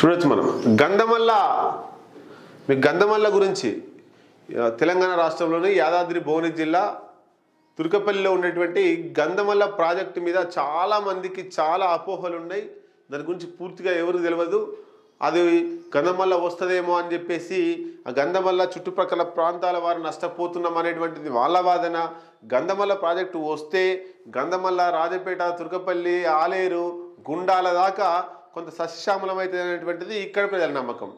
చూడొచ్చు మనం గంధమల్ల మీ గంధమల్ల గురించి తెలంగాణ రాష్ట్రంలోని యాదాద్రి భువనగిరి జిల్లా తుర్కపల్లిలో ఉన్నటువంటి గంధమల్ల ప్రాజెక్టు మీద చాలా మందికి చాలా అపోహలు ఉన్నాయి. దాని గురించి పూర్తిగా ఎవరికి తెలియదు. అది గంధమల్ల వస్తదేమో అని చెప్పేసి ఆ గంధమల్ల చుట్టుపక్కల ప్రాంతాల వారు నష్టపోతున్నాం అనేటువంటిది వాళ్ళ వాదన. గంధమల్ల ప్రాజెక్టు వస్తే గంధమల్ల, రాజపేట, తుర్కపల్లి, ఆలేరు, గుండాల దాకా కొంత సస్యశ్యామలమైతే అనేటువంటిది ఇక్కడ ప్రజల నమ్మకం.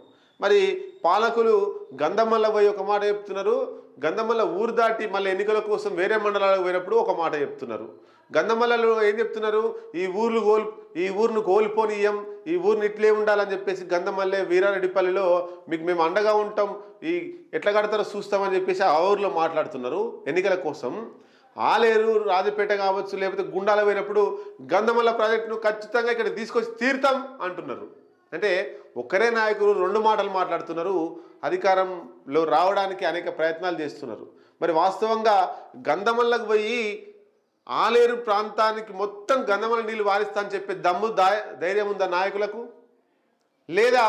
మరి పాలకులు గంధమల్ల పోయి ఒక మాట చెప్తున్నారు, గంధమల్ల ఊరు దాటి మళ్ళీ ఎన్నికల కోసం వేరే మండలాలకు పోయినప్పుడు ఒక మాట చెప్తున్నారు. గంధమల్లలో ఏం చెప్తున్నారు, ఈ ఊరును కోల్పోనీయం, ఈ ఊరిని ఇట్లే ఉండాలని చెప్పేసి గంధమల్లె వీరారెడ్డిపల్లిలో మీకు మేము అండగా ఉంటాం, ఈ ఎట్లా కడతారో చూస్తామని చెప్పేసి ఆ ఊరిలో మాట్లాడుతున్నారు ఎన్నికల కోసం. ఆలేరు, రాజపేట కావచ్చు, లేకపోతే గుండాల పోయినప్పుడు గంధమల్ల ప్రాజెక్టును ఖచ్చితంగా ఇక్కడ తీసుకొచ్చి తీరుతాం అంటున్నారు. అంటే ఒక్కరే నాయకులు రెండు మాటలు మాట్లాడుతున్నారు, అధికారంలో రావడానికి అనేక ప్రయత్నాలు చేస్తున్నారు. మరి వాస్తవంగా గంధమల్లకు పోయి ఆలేరు ప్రాంతానికి మొత్తం గంధమల్ల నీళ్ళు వారిస్తా అని చెప్పే దమ్ము ధైర్యం ఉందా నాయకులకు? లేదా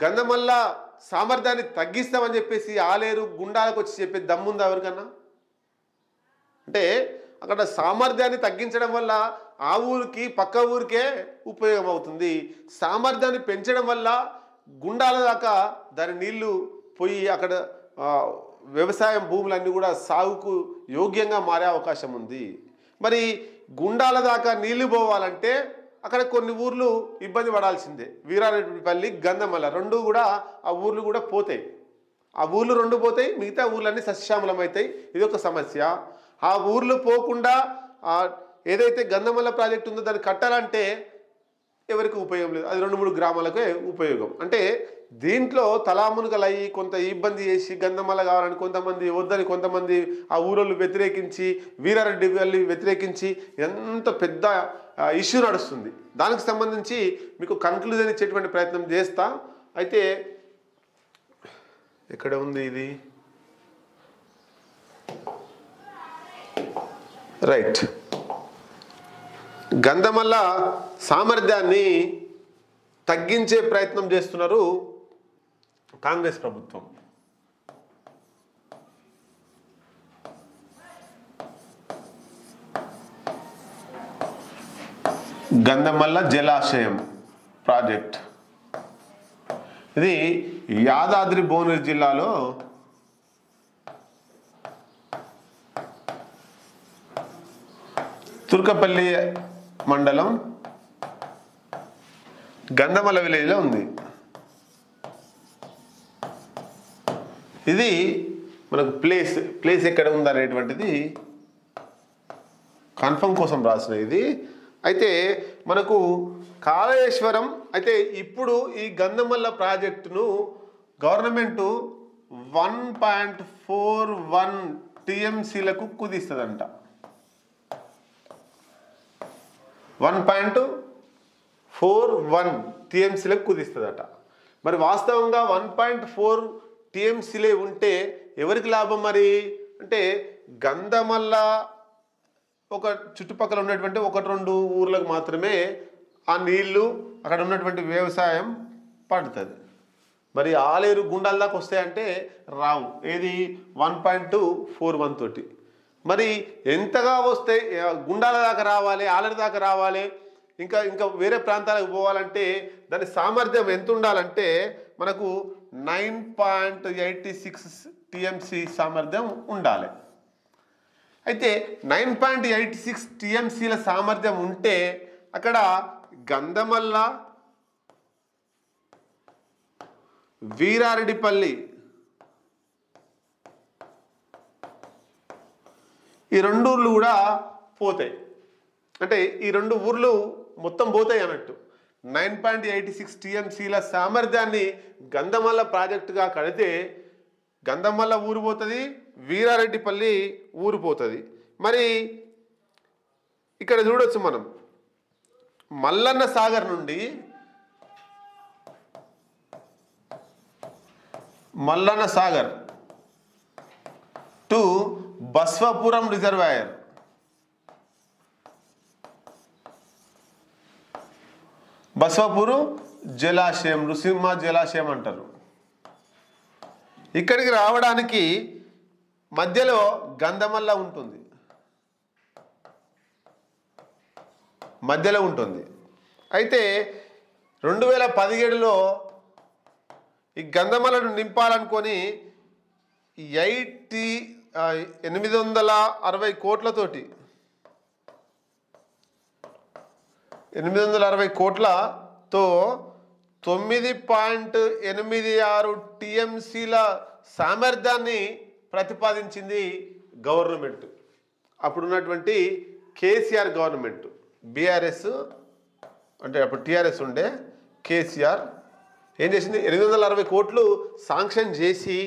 గంధమల్ల సామర్థ్యాన్ని తగ్గిస్తామని చెప్పేసి ఆలేరు, గుండాలకు వచ్చి చెప్పే దమ్ముందా ఎవరికన్నా? అంటే అక్కడ సామర్థ్యాన్ని తగ్గించడం వల్ల ఆ ఊరికి పక్క ఊరికే ఉపయోగం అవుతుంది. సామర్థ్యాన్ని పెంచడం వల్ల గుండాల దాకా దాని నీళ్లు పోయి అక్కడ వ్యవసాయం భూములన్నీ కూడా సాగుకు యోగ్యంగా మారే అవకాశం ఉంది. మరి గుండాల దాకా నీళ్లు పోవాలంటే అక్కడ కొన్ని ఊర్లు ఇబ్బంది పడాల్సిందే. వీరారెడ్డిపల్లి, గంధమల్ల రెండు కూడా ఆ ఊర్లు కూడా పోతాయి. ఆ ఊర్లు రెండు పోతాయి, మిగతా ఊర్లన్నీ సస్యశ్యామలం అవుతాయి. ఇది ఒక సమస్య. ఆ ఊర్లు పోకుండా ఏదైతే గంధమల్ల ప్రాజెక్టు ఉందో దాన్ని కట్టాలంటే ఎవరికి ఉపయోగం లేదు, అది 2-3 గ్రామాలకే ఉపయోగం. అంటే దీంట్లో తలామునుకలయ్యి కొంత ఇబ్బంది చేసి గంధమల్ల కావాలని కొంతమంది, వద్దని కొంతమంది, ఆ ఊరోళ్ళు వ్యతిరేకించి, వీరారెడ్డిపల్లి వ్యతిరేకించి ఎంత పెద్ద ఇష్యూ నడుస్తుంది. దానికి సంబంధించి మీకు కన్క్లూజన్ ఇచ్చేటువంటి ప్రయత్నం చేస్తా. అయితే ఎక్కడ ఉంది ఇది? రైట్, గంధమల్ల సామర్థ్యాన్ని తగ్గించే ప్రయత్నం చేస్తున్నారు కాంగ్రెస్ ప్రభుత్వం. గంధమల్ల జలాశయం ప్రాజెక్ట్ ఇది యాదాద్రి భువనగిరి జిల్లాలో తుర్కపల్లి మండలం గంధమల్ల విలేజ్లో ఉంది. ఇది మనకు ప్లేస్ ఎక్కడ ఉందనేటువంటిది కన్ఫర్మ్ కోసం రాసిన ఇది. అయితే మనకు కాళేశ్వరం, అయితే ఇప్పుడు ఈ గంధమల్ల ప్రాజెక్టును గవర్నమెంటు 1.41 TMCలకు కుదిస్తుందంట. 1.41 TMCలకు కుదిస్తుందట. మరి వాస్తవంగా 1.4 TMCలే ఉంటే ఎవరికి లాభం మరి? అంటే గంధమల్ల ఒక చుట్టుపక్కల ఉన్నటువంటి 1-2 ఊర్లకు మాత్రమే ఆ నీళ్లు, అక్కడ ఉన్నటువంటి వ్యవసాయం పడుతుంది. మరి ఆలేరు, గుండాల దాకా వస్తాయంటే రావు. ఏది 1.41 తోటి. మరి ఎంతగా వస్తే గుండాల దాకా రావాలి, ఆలేరు దాకా రావాలి, ఇంకా వేరే ప్రాంతాలకు పోవాలంటే దాని సామర్థ్యం ఎంత ఉండాలంటే మనకు 9.86 TMC సామర్థ్యం ఉండాలి. అయితే 9.86 TMCల సామర్థ్యం ఉంటే అక్కడ గంధమల్ల, వీరారెడ్డిపల్లి ఈ 2 ఊర్లు కూడా పోతాయి. అంటే ఈ 2 ఊర్లు మొత్తం పోతాయి అన్నట్టు. 9.86 TMCల సామర్థ్యాన్ని గంధమల్ల ప్రాజెక్టుగా కడితే గంధమల్ల ఊరు పోతుంది, వీరారెడ్డిపల్లి ఊరు పోతుంది. మరి ఇక్కడ చూడొచ్చు మనం మల్లన్న సాగర్ నుండి మల్లన్న సాగర్ టు బస్వాపురం రిజర్వాయర్, బసవపూరు జలాశయం, నృసింహ జలాశయం అంటారు. ఇక్కడికి రావడానికి మధ్యలో గంధమల్ల ఉంటుంది, మధ్యలో ఉంటుంది. అయితే 2017లో ఈ గంధమల్లను నింపాలనుకొని 860 కోట్లతోటి 860 కోట్లతో 9.86 టీఎంసీల సామర్థ్యాన్ని ప్రతిపాదించింది గవర్నమెంట్. అప్పుడున్నటువంటి కేసీఆర్ గవర్నమెంట్. బీఆర్ఎస్ అంటే అప్పుడు టీఆర్ఎస్ ఉండే, కేసీఆర్ ఏం చేసింది, 860 కోట్లు శాంక్షన్ చేసి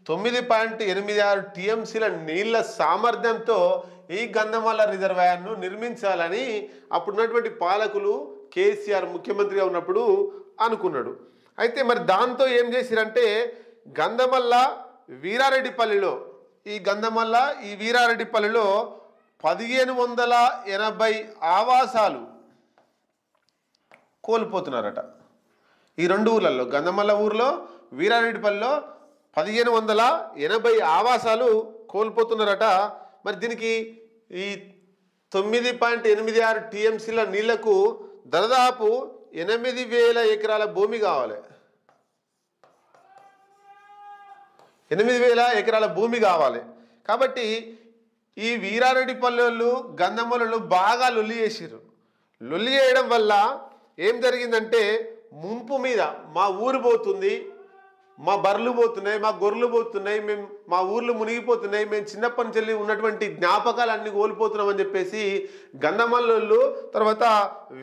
9.86 టీఎంసీల నీళ్ల సామర్థ్యంతో ఈ గంధమల్ల రిజర్వాయర్ను నిర్మించాలని అప్పుడున్నటువంటి పాలకులు కేసీఆర్ ముఖ్యమంత్రిగా ఉన్నప్పుడు అనుకున్నాడు. అయితే మరి దాంతో ఏం చేసిరంటే గంధమల్ల వీరారెడ్డిపల్లిలో ఈ వీరారెడ్డిపల్లిలో 1580 ఆవాసాలు కోల్పోతున్నారట. ఈ రెండు ఊర్లలో, గంధమల్ల ఊర్లో, వీరారెడ్డిపల్లిలో 1580 ఆవాసాలు కోల్పోతున్నారట. మరి దీనికి ఈ 9.86 టీఎంసీల నీళ్లకు దాదాపు 8000 ఎకరాల భూమి కావాలి. 8000 ఎకరాల భూమి కావాలి. కాబట్టి ఈ వీరారెడ్డిపల్లెలు గంధమల్లు బాగా లొల్లి చేసిర్రు. లొల్లి చేయడం వల్ల ఏం జరిగిందంటే ముంపు మీద మా ఊరు పోతుంది, మా బర్రెలు పోతున్నాయి, మా గొర్రెలు పోతున్నాయి, మా ఊర్లు మునిగిపోతున్నాయి, మేము చిన్నప్పటి నుంచి ఉన్నటువంటి జ్ఞాపకాలన్నీ కోల్పోతున్నామని చెప్పేసి గంధమల్లు తర్వాత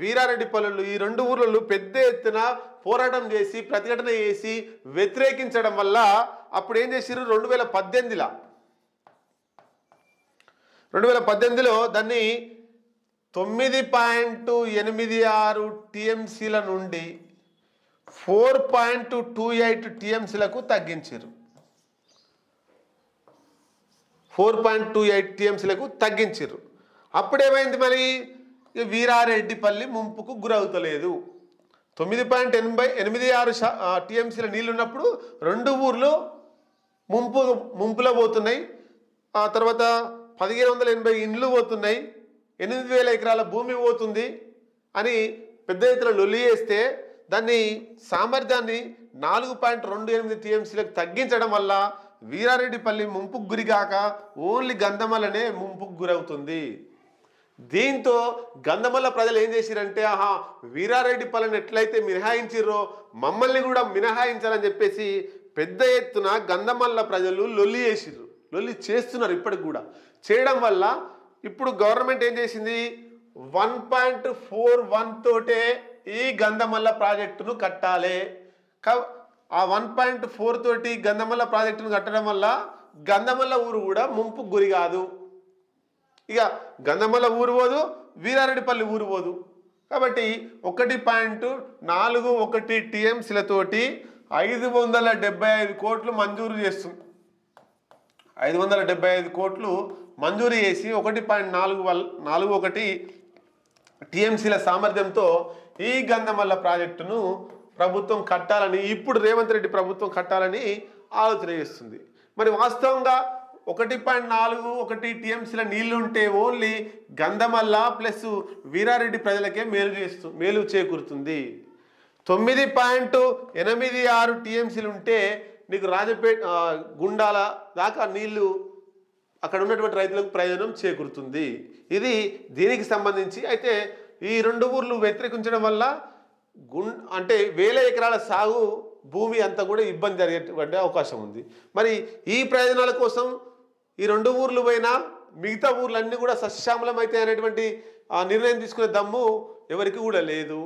వీరారెడ్డిపల్లెలు ఈ రెండు ఊర్లలో పెద్ద ఎత్తున పోరాటం చేసి ప్రతిఘటన చేసి వ్యతిరేకించడం వల్ల అప్పుడు ఏం చేసిర్రు 2018లో దాన్ని 9.86 టీఎంసీల నుండి 4.28 టీఎంసీలకు తగ్గించారు. 4.28 టీఎంసీలకు తగ్గించారు. అప్పుడేమైంది మరి, వీరారెడ్డిపల్లి ముంపుకు గురవుతలేదు. 9.86 టీఎంసీల నీళ్ళు ఉన్నప్పుడు రెండు ఊర్లు ముంపులో పోతున్నాయి. ఆ తర్వాత 1580 ఇండ్లు పోతున్నాయి, 8000 ఎకరాల భూమి పోతుంది అని పెద్ద ఎత్తున లొల్లి చేస్తే దాన్ని సామర్థ్యాన్ని 4.28 టీఎంసీలకు తగ్గించడం వల్ల వీరారెడ్డిపల్లి ముంపుకు గురిగాక ఓన్లీ గంధమల్లనే ముంపుకు గురవుతుంది. దీంతో గంధమల్ల ప్రజలు ఏం చేసిరంటే వీరారెడ్డిపల్లిని ఎట్లయితే మినహాయించిర్రో మమ్మల్ని కూడా మినహాయించాలని చెప్పేసి పెద్ద ఎత్తున గంధమల్ల ప్రజలు లొల్లి చేసిర్రు. లొల్లి చేస్తున్నారు ఇప్పటికి కూడా. చేయడం వల్ల ఇప్పుడు గవర్నమెంట్ ఏం చేసింది, 1.41 తోటే ఈ గంధమల్ల ప్రాజెక్టును కట్టాలి. ఆ 1.4 తోటి గంధమల్ల ప్రాజెక్టును కట్టడం వల్ల గంధమల్ల ఊరు కూడా ముంపు గురి కాదు. ఇక గంధమల్ల ఊరు పోదు, వీరారెడ్డిపల్లి ఊరు పోదు. కాబట్టి 1.41 టీఎంసీలతోటి 575 కోట్లు మంజూరు చేస్తుంది. 575 కోట్లు మంజూరు చేసి 1.41 టీఎంసీల సామర్థ్యంతో ఈ గంధమల్ల ప్రాజెక్టును ప్రభుత్వం కట్టాలని, ఇప్పుడు రేవంత్ రెడ్డి ప్రభుత్వం కట్టాలని ఆలోచన చేస్తుంది. మరి వాస్తవంగా 1.41 టీఎంసీల నీళ్లు ఉంటే ఓన్లీ గంధమల్ల ప్లస్ వీరారెడ్డి ప్రజలకే మేలు చేకూరుతుంది. 9.86 టీఎంసీలు ఉంటే నీకు రాజపేట గుండాల దాకా నీళ్లు అక్కడ ఉన్నటువంటి రైతులకు ప్రయోజనం చేకూరుతుంది. ఇది దీనికి సంబంధించి. అయితే ఈ రెండు ఊర్లు వ్యతిరేకించడం వల్ల అంటే 1000 ఎకరాల సాగు భూమి అంతా కూడా ఇబ్బంది జరిగేటువంటి అవకాశం ఉంది. మరి ఈ ప్రయోజనాల కోసం ఈ రెండు ఊర్లు పోయినా మిగతా ఊర్లన్నీ కూడా సస్యశ్యామలం అయితే అనేటువంటి నిర్ణయం తీసుకునే దమ్ము ఎవరికి కూడా లేదు.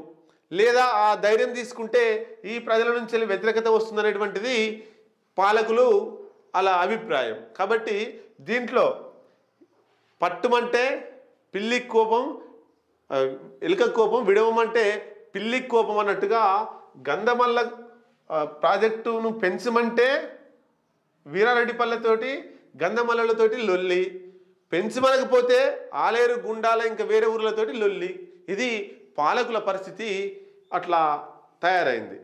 లేదా ఆ ధైర్యం తీసుకుంటే ఈ ప్రజల నుంచి వ్యతిరేకత వస్తుందనేటువంటిది పాలకులు అలా అభిప్రాయం. కాబట్టి దీంట్లో పట్టుమంటే పిల్లి కోపం, ఎలుక కోపం, విడవమంటే పిల్లి కోపం అన్నట్టుగా గంధమల్ల ప్రాజెక్టును పెంచమంటే వీరారెడ్డిపల్లెతోటి గంధమల్లలతోటి లొల్లి, పెంచమనకపోతే ఆలేరు గుండాల ఇంకా వేరే ఊర్లతోటి లొల్లి. ఇది పాలకుల పరిస్థితి అట్లా తయారైంది.